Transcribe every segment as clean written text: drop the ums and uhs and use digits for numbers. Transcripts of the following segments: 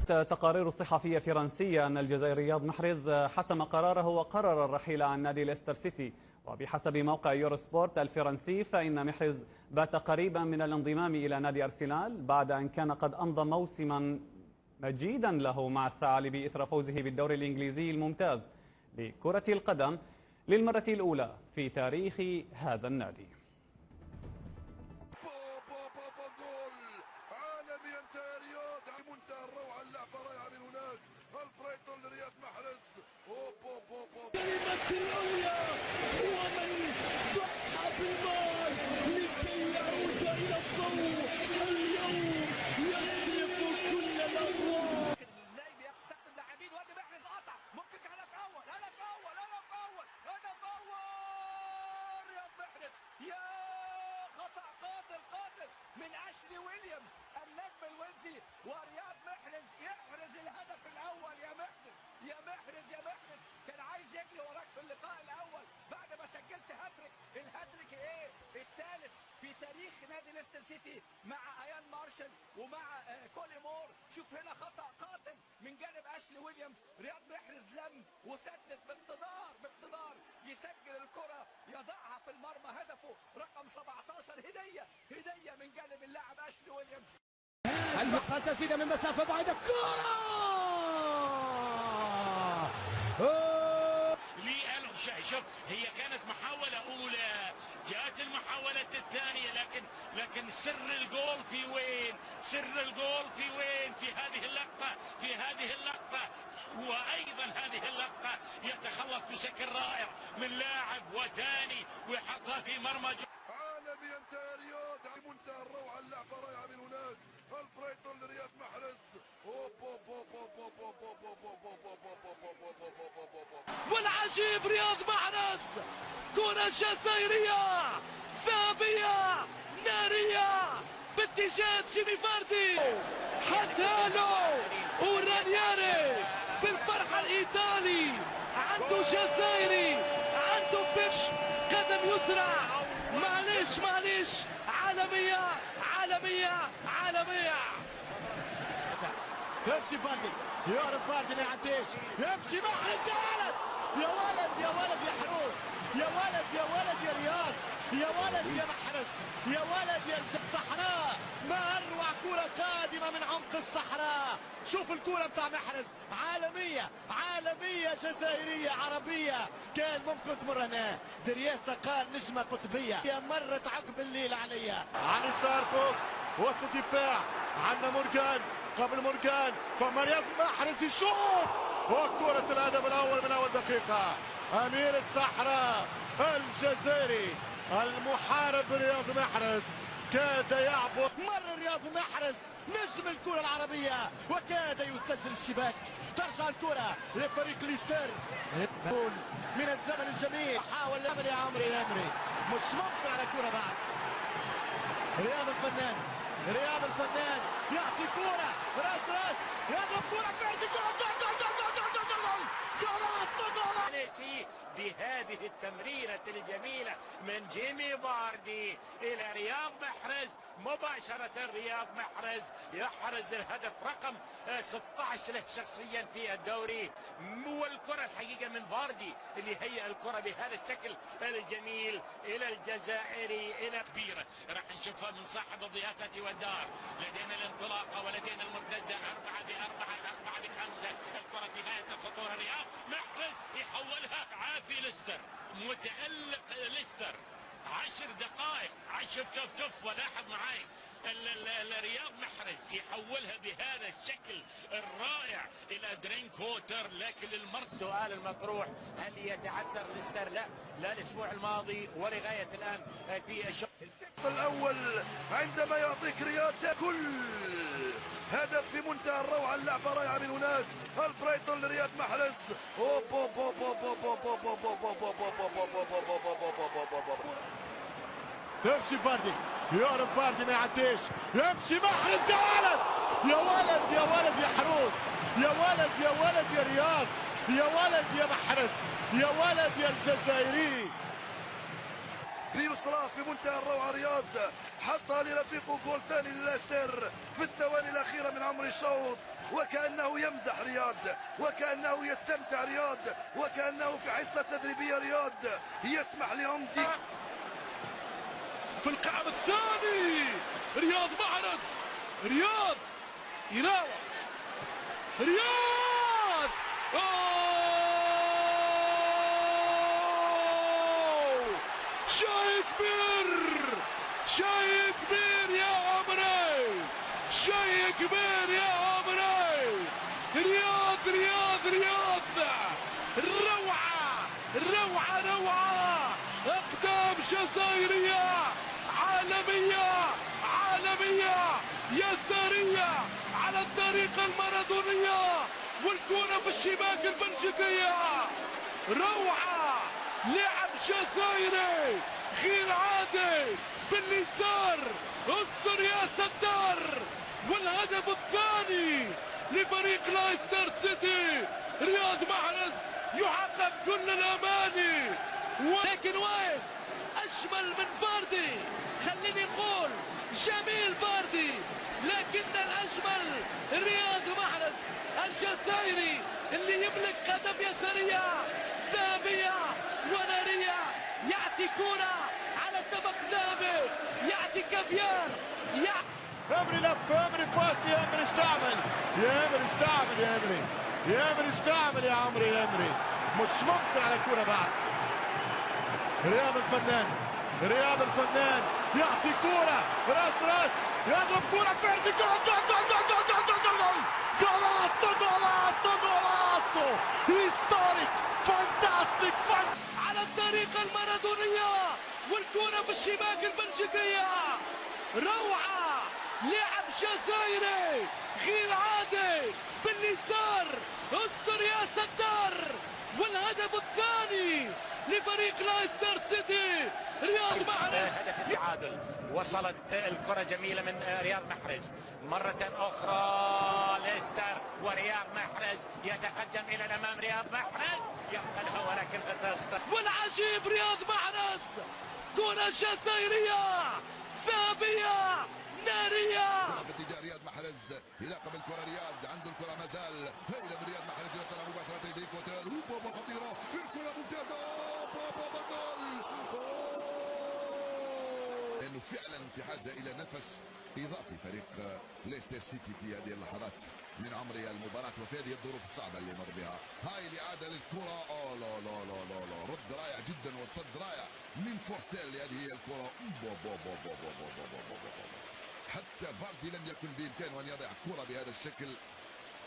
أكدت تقارير صحفية فرنسية أن الجزائري رياض محرز حسم قراره وقرر الرحيل عن نادي ليستر سيتي. وبحسب موقع يوروسبورت الفرنسي فإن محرز بات قريبا من الانضمام إلى نادي أرسنال بعد أن كان قد أمضى موسما مجيدا له مع الثعالب إثر فوزه بالدوري الإنجليزي الممتاز لكرة القدم للمرة الأولى في تاريخ هذا النادي. عالميا رياض منتهى الروعه، اللعبه رايحه من هناك، البريتون لرياض محرز. كلمة العليا هو من صح بالمال لكي يعود إلى الضوء. اليوم يصرف كل الأضواء. ازاي بيستخدم لاعبين وادي محرز قطع، ممكن هدف اول هدف اول هدف اول هدف اول رياض محرز. يا خطأ قاتل من اشلي ويليامز النجم الويلزي، ورياض محرز يحرز الهدف الاول. يا محرز يا محرز يا محرز، كان عايز يجري وراك في اللقاء الاول بعد ما سجلت هاتريك. الهاتريك ايه؟ الثالث في تاريخ نادي ليستر سيتي مع ايان مارشال ومع كولي مور. شوف هنا خطأ قاتل من جانب اشلي ويليامز، رياض محرز لم وسدد باقتدار يسجل الكرة يضعها في المرمى، هدفه رقم 17. هدية من جانب اللاعب اشلي ويليامز. النقطة تزيد من مسافة بعيدة، كرة شوف، هي كانت محاولة أولى، جاءت المحاولة الثانية، لكن سر الجول في وين؟ في هذه اللقطة وأيضا هذه اللقطة يتخلص بشكل رائع من لاعب وثاني ويحطها في مرمى. عالميا رياض منتهى الروعه، اللعبه رايحه من هناك، البريتون لرياض محرز. والعجيب رياض محرز، كرة جزائرية ذهبية نارية باتجاه جيمي فاردي، حتى له ورانياري بالفرحة الإيطالي، عنده جزائري، عنده فيش قدم يسرع. معليش عالمية. يمشي فاردي، يهرب فاردي ما يعديش، يمشي محرز. يا ولد يا حروس، يا ولد يا رياض، يا ولد يا محرز، يا ولد يا الصحراء. ما اروع كرة قادمة من عمق الصحراء. شوف الكرة بتاع محرز، عالمية جزائرية عربية، كان ممكن تمر هنا. درياسة قال نجمة قطبية، يا مرت عقب الليل عليا. عن يسار فوكس وسط الدفاع، عندنا مورجان، قبل مورجان فما رياض محرز يشوط، وكرة الهدف الأول من أول دقيقة. أمير الصحراء الجزائري المحارب رياض محرز كاد يعبر. مر رياض محرز نجم الكرة العربية وكاد يسجل الشباك. ترجع الكرة لفريق ليستر من الزمن الجميل. حاول يا عمري مش ممكن على كرة بعد. رياض الفنان يعطي كرة راس يضرب كرة فردي، بهذه التمريرة الجميلة من جيمي فاردي إلى رياض محرز مباشرة. رياض محرز يحرز الهدف رقم 16 له شخصيا في الدوري، والكرة الحقيقة من فاردي اللي هي الكرة بهذا الشكل الجميل إلى الجزائري إلى كبيرة. راح نشوفها من صاحب الضيافة والدار. لدينا الانطلاقة ولدينا المرتدة 4 ب5. الكرة في نهاية الخطورة، رياض محرز يحولها عافي ليستر، متألق ليستر 10 دقائق. شوف ولاحظ معي رياض محرز يحولها بهذا الشكل الرائع الى درين كوتر. لكن السؤال المطروح، هل يتعثر ليستر؟ لا الاسبوع الماضي ولغايه الان في الشوط الأول عندما يعطيك رياض كل هدف في منتهى الروعة، اللعبة رايحة من هناك، البريتون لرياض محرز. يمشي فاردي، يهرب فاردي ما يعديش، يمشي محرز. يا ولد يا حروس، يا ولد يا رياض، يا ولد يا محرز، يا ولد يا الجزائري. بيسرى في منتهى الروعة. رياض حطها لرفيقه، جول ثاني لليستر في الثواني الأخيرة من عمر الشوط، وكأنه يمزح رياض، وكأنه يستمتع رياض، وكأنه في حصة تدريبية رياض يسمح لعمدي. في القعر الثاني رياض محرز، رياض يراوغ، رياض شيء كبير، شيء كبير يا عمري، شيء كبير يا عمري. رياض رياض رياض، روعة روعة روعة، أقدام جزائرية عالمية عالمية يسارية على الطريقة المارادونية، والكرة في الشباك البلجيكية. روعة، لعب جزائري غير عادي باليسار، استر يا ستار. والهدف الثاني لفريق لايستر سيتي. رياض محرز يحقق كل الاماني، ولكن وين اجمل من فاردي؟ خليني نقول جميل فاردي، لكن الاجمل رياض محرز الجزائري اللي يملك قدم يساريه ذهبيه وناريه، يعطي كره على طبق ذهبي، يعطي كافيار. امري لف، امري باسي، امري اشتعمل يا امري، اشتعمل يا امري، يا امري اشتعمل يا عمري، يا امري مش ممكن على كوره بعد. رياض الفنان، رياض الفنان يعطي كوره راس راس، يضرب كوره فردي، جول جول جول جول جول جول جول جول جول جولاتسو جولاتسو جولاتسو، هيستوريك فانتاستيك فان على الطريقة المارادونية، والكرة في الشباك البلجيكية. روعة، لعب جزائري غير عادي باليسار، استر يا ستار. والهدف الثاني لفريق لايستر سيتي. رياض محرز هدف التعادل، وصلت الكرة جميلة من رياض محرز مرة أخرى ليستر، ورياض محرز يتقدم إلى الأمام. رياض محرز ينقلها ولكن والعجيب رياض محرز، كرة جزائرية ذهبية نارية. في اتجاه رياض محرز، يراقب الكرة رياض، عنده الكرة ما زال، هيلا من رياض محرز يوصلها مباشرة يدرك وتر، بابا خطيرة، الكرة ممتازة، بابا جول. لأنه فعلا في حاجة إلى نفس إضافي فريق ليستر سيتي في هذه اللحظات من عمر المباراة وفي هذه الظروف الصعبة اللي مر بها. هاي الإعادة للكرة، لا لا لا لا لا، رد رائع جدا وصد رائع من فورستير لهذه هي الكرة. حتى فاردي لم يكن بإمكانه أن يضع كرة بهذا الشكل.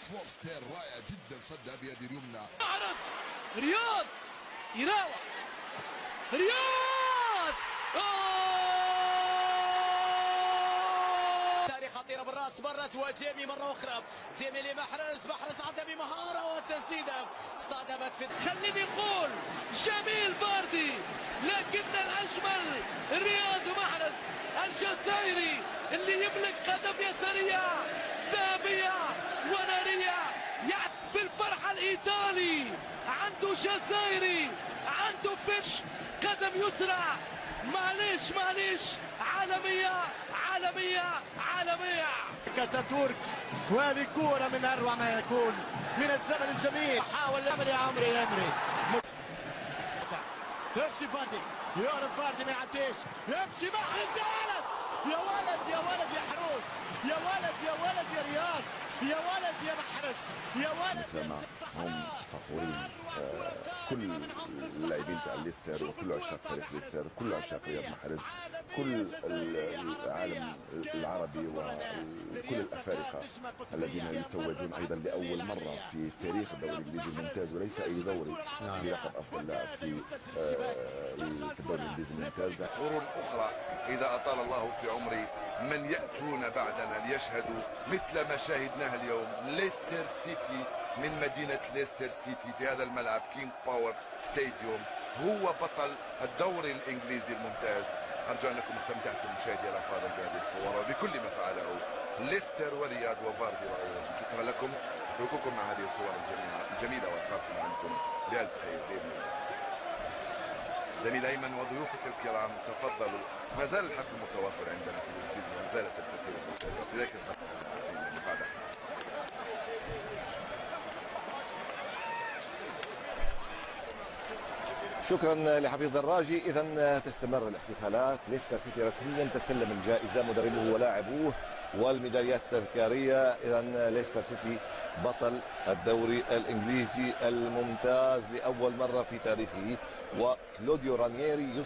فورستير رائع جدا، صدها بيده اليمنى. محرز، رياض يراوغ، رياض ثاني خطيرة بالراس، مرت وجيمي مرة أخرى، جيمي لمحرز، محرز عدى بمهارة وتسديدة اصطدمت في. خليني نقول جميل فاردي، لكن الأجمل رياض محرز الجزائري اللي يملك قدم يسارية ذهبية ونارية. بالفرحة الإيطالي عنده جزائري، عنده فيش قدم يسرى. معليش معليش، عالمية عالمية عالمية. كاتاتورك، وهذه كورة من أروع ما يكون من الزمن الجميل. حاول يعمل يا عمري، يا عمري يمشي فاردي، يهرب فاردي ما يعديش، يمشي محرز، يا ولد يا ولد يا ولد يا حروس، يا ولد يا ولد يا رياض، يا ولد يا محرز، يا ولد مثل ما هم فخورين كل اللاعبين تاع ليستر وكل عشاق فريق ليستر، كل عشاق رياض محرز، كل العالم العربي وكل الافارقه الذين يتوجون ايضا لاول مره في تاريخ الدوري الانجليزي الممتاز، وليس اي دوري، بلقب افضل لاعب في الدوري الانجليزي الممتاز. قرون اخرى اذا اطال الله في عمري من ياتون بعدنا ليشهدوا مثل ما شاهدناه اليوم. ليستر سيتي من مدينة ليستر سيتي في هذا الملعب كينج باور ستاديوم هو بطل الدوري الإنجليزي الممتاز. أرجو أنكم استمتعتم مشاهدي الأفاضل بهذه الصور وبكل ما فعله ليستر ورياض وفاردي وغيرهم. شكرا لكم، أترككم مع هذه الصور الجميلة وألقاكم عنكم بألف خير بإذن الله. زميل ايمن وضيوفك الكرام تفضلوا. ما زال الحفل متواصل عندنا في الاستوديو، ما زالت الكثير المختلفه في ذلك بعد. شكرا لحفيظ دراجي. اذا تستمر الاحتفالات. ليستر سيتي رسميا تسلم الجائزه، مدربه ولاعبوه والميداليات التذكاريه. اذا ليستر سيتي بطل الدوري الانجليزي الممتاز لاول مره في تاريخه، وكلوديو رانييري